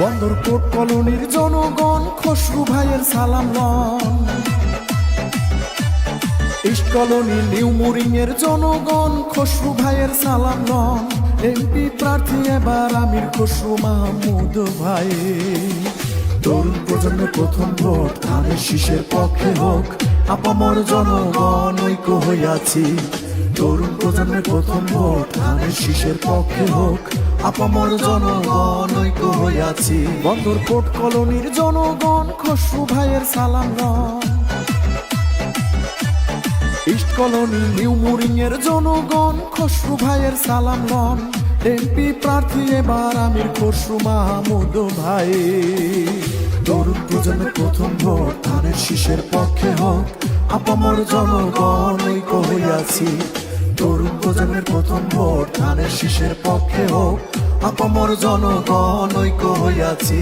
বন্দরপোর্ট কলোনির জনগণ খসরু ভাইয়ের সালাম লন। ইস্ট কলোনি নিউ মোরিং এর জনগণ খসরু ভাইয়ের সালাম লন। এমপি প্রার্থী এবার আমির খসরু মাহমুদ ভাই। তরুণ প্রজন্মের প্রথম ভোট ধানের শীষের পক্ষে হোক, আপামর জনগণ ঐক্য হইয়াছি। তরুণ প্রজন্মের প্রথম ভোট ধানের শীষের পক্ষে হোক, আপামর জনগণ ঐক্য হইয়াছি। বন্দরপোর্ট কলোনির জনগণ খসরু ভাইয়ের সালাম লন। ইস্ট কলোনি নিউ মোরিং এর জনগণ খসরু ভাইয়ের সালাম লন। এমপি প্রার্থী এবার আমির খসরু মাহমুদ ভাই। তরুণ প্রজন্মের প্রথম ভোট ধানের শীষের পক্ষে হোক, আপামর জনগণ ঐক্য হইয়াছি। তরুণ প্রজন্মের প্রথম ভোট ধানের শীষের পক্ষে হোক, আপামর জনগণ ঐক্য হইয়াছি।